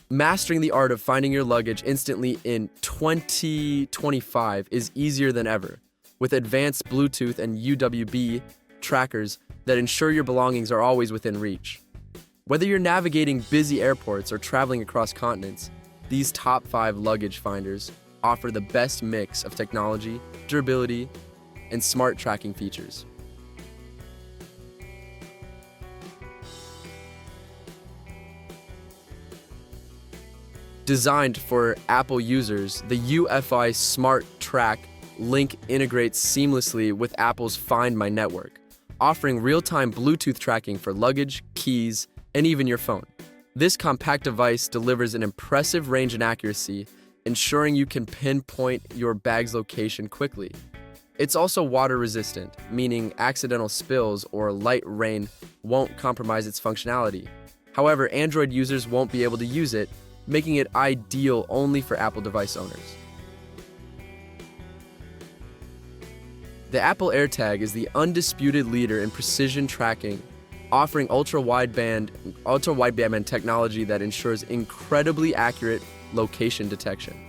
Mastering the art of finding your luggage instantly in 2025 is easier than ever, with advanced Bluetooth and UWB trackers that ensure your belongings are always within reach. Whether you're navigating busy airports or traveling across continents, these top 5 luggage finders offer the best mix of technology, durability, and smart tracking features. Designed for Apple users, the eufy SmartTrack Link integrates seamlessly with Apple's Find My network, offering real-time Bluetooth tracking for luggage, keys, and even your phone. This compact device delivers an impressive range and accuracy, ensuring you can pinpoint your bag's location quickly. It's also water-resistant, meaning accidental spills or light rain won't compromise its functionality. However, Android users won't be able to use it, making it ideal only for Apple device owners. The Apple AirTag is the undisputed leader in precision tracking, offering ultra-wideband technology that ensures incredibly accurate location detection.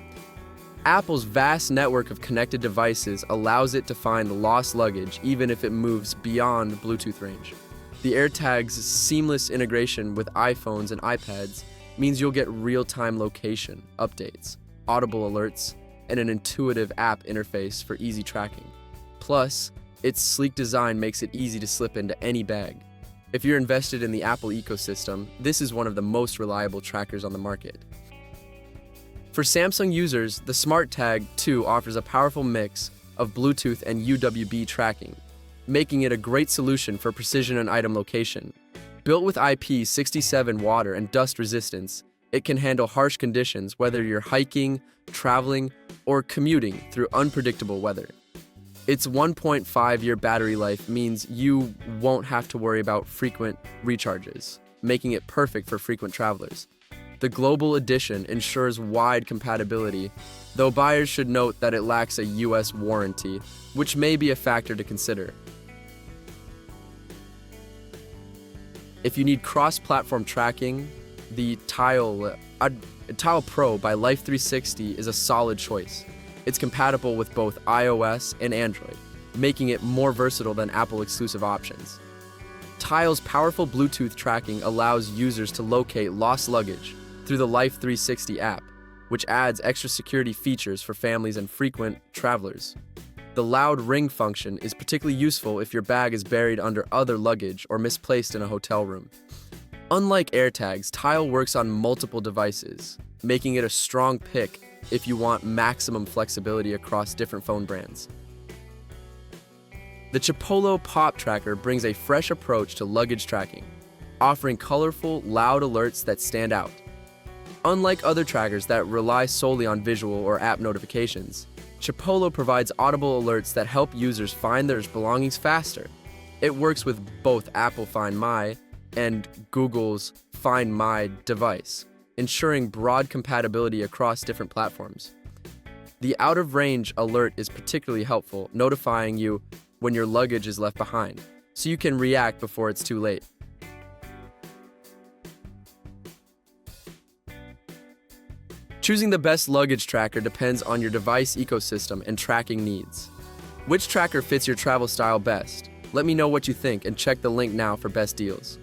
Apple's vast network of connected devices allows it to find lost luggage even if it moves beyond Bluetooth range. The AirTag's seamless integration with iPhones and iPads means you'll get real-time location updates, audible alerts, and an intuitive app interface for easy tracking. Plus, its sleek design makes it easy to slip into any bag. If you're invested in the Apple ecosystem, this is one of the most reliable trackers on the market. For Samsung users, the SmartTag 2 offers a powerful mix of Bluetooth and UWB tracking, making it a great solution for precision and item location. Built with IP67 water and dust resistance, it can handle harsh conditions whether you're hiking, traveling, or commuting through unpredictable weather. Its 1.5-year battery life means you won't have to worry about frequent recharges, making it perfect for frequent travelers. The Global Edition ensures wide compatibility, though buyers should note that it lacks a US warranty, which may be a factor to consider. If you need cross-platform tracking, the Tile Pro by Life360 is a solid choice. It's compatible with both iOS and Android, making it more versatile than Apple-exclusive options. Tile's powerful Bluetooth tracking allows users to locate lost luggage through the Life360 app, which adds extra security features for families and frequent travelers. The loud ring function is particularly useful if your bag is buried under other luggage or misplaced in a hotel room. Unlike AirTags, Tile works on multiple devices, making it a strong pick if you want maximum flexibility across different phone brands. The Chipolo POP tracker brings a fresh approach to luggage tracking, offering colorful, loud alerts that stand out. Unlike other trackers that rely solely on visual or app notifications, Chipolo provides audible alerts that help users find their belongings faster. It works with both Apple Find My and Google's Find My device, ensuring broad compatibility across different platforms. The out-of-range alert is particularly helpful, notifying you when your luggage is left behind, so you can react before it's too late. Choosing the best luggage tracker depends on your device ecosystem and tracking needs. Which tracker fits your travel style best? Let me know what you think and check the link now for best deals.